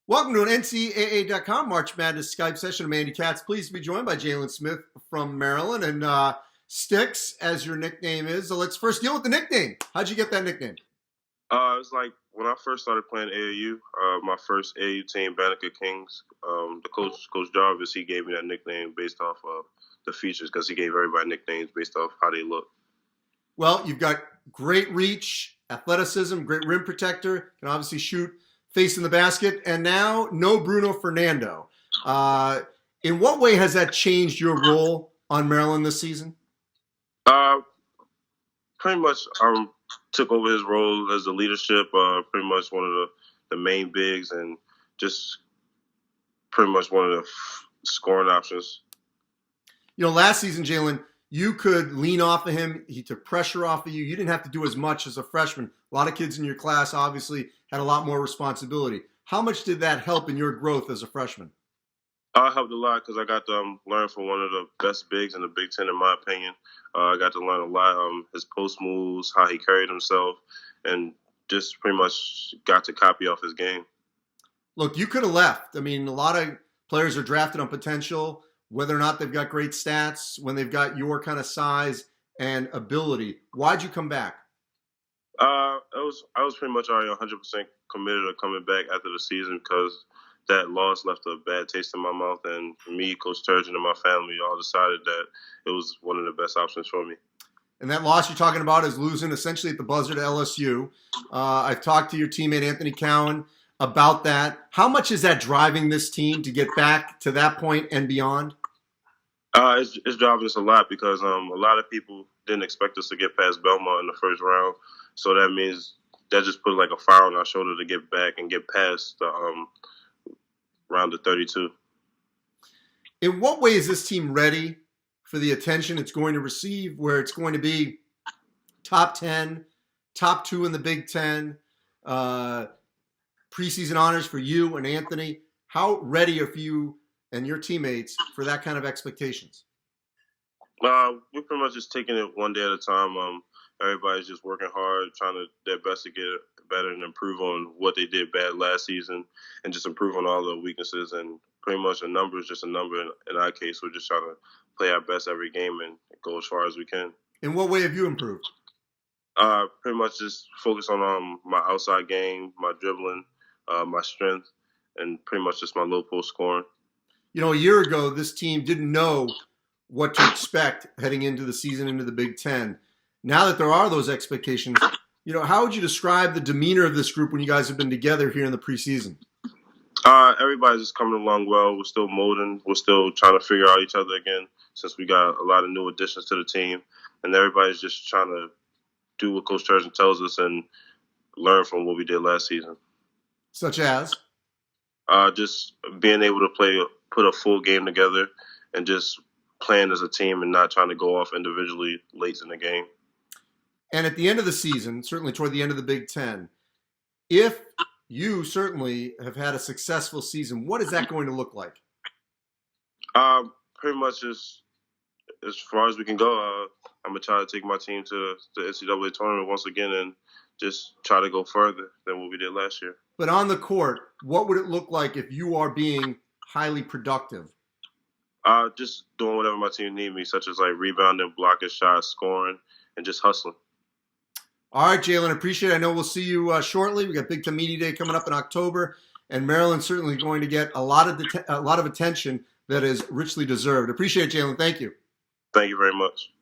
Welcome to an NCAA.com March Madness Skype session. I'm Andy Katz. Pleased to be joined by Jalen Smith from Maryland and Sticks, as your nickname is. So let's first deal with the nickname. How'd you get that nickname? It was like when I first started playing AAU, my first AAU team, Banneker Kings. The Coach Jarvis, he gave me that nickname based off of the features because he gave everybody nicknames based off how they look. Well, you've got great reach, athleticism, great rim protector, can obviously shoot facing the basket, and now no Bruno Fernando. In what way has that changed your role on Maryland this season? Pretty much took over his role as the leadership, pretty much one of the main bigs, and just pretty much one of the scoring options. You know, last season, Jalen, you could lean off of him. He took pressure off of you. You didn't have to do as much as a freshman. A lot of kids in your class obviously had a lot more responsibility. How much did that help in your growth as a freshman? It helped a lot because I got to learn from one of the best bigs in the Big Ten, in my opinion. I got to learn a lot, his post moves, how he carried himself, and just pretty much got to copy off his game. Look, you could have left. I mean, a lot of players are drafted on potential, whether or not they've got great stats, when they've got your kind of size and ability. Why'd you come back? I was pretty much already 100% committed to coming back after the season because that loss left a bad taste in my mouth, and me, Coach Turgeon, and my family all decided that it was one of the best options for me. And that loss you're talking about is losing essentially at the buzzer to LSU. I've talked to your teammate Anthony Cowan about that. How much is that driving this team to get back to that point and beyond? It's driving us a lot because a lot of people didn't expect us to get past Belmont in the first round. So that means that just put like a fire on our shoulder to get back and get past the round of 32. In what way is this team ready for the attention it's going to receive, where it's going to be top 10, top 2 in the Big Ten, preseason honors for you and Anthony? How ready are you and your teammates for that kind of expectations? We're pretty much just taking it one day at a time. Everybody's just working hard, trying to their best to get better and improve on what they did bad last season, and just improve on all the weaknesses. And pretty much a number is just a number. In our case, we're just trying to play our best every game and go as far as we can. In what way have you improved? Pretty much just focus on my outside game, my dribbling, my strength, and pretty much just my low post scoring. You know, a year ago, this team didn't know what to expect heading into the season, into the Big Ten. Now that there are those expectations, you know, how would you describe the demeanor of this group when you guys have been together here in the preseason? Everybody's just coming along well. We're still molding. We're still trying to figure out each other again since we got a lot of new additions to the team. And everybody's just trying to do what Coach Turgeon tells us and learn from what we did last season. Such as? Just being able to put a full game together and just playing as a team and not trying to go off individually late in the game. And at the end of the season, certainly toward the end of the Big Ten, if you certainly have had a successful season, what is that going to look like? Pretty much just as far as we can go. I'm going to try to take my team to the NCAA tournament once again and just try to go further than what we did last year. But on the court, what would it look like if you are being highly productive? Just doing whatever my team need me, such as like rebounding, blocking shots, scoring, and just hustling. All right, Jalen, appreciate it. I know we'll see you shortly. We got Big Ten Media Day coming up in October, and Maryland's certainly going to get a lot of attention that is richly deserved. Appreciate it, Jalen. Thank you. Thank you very much.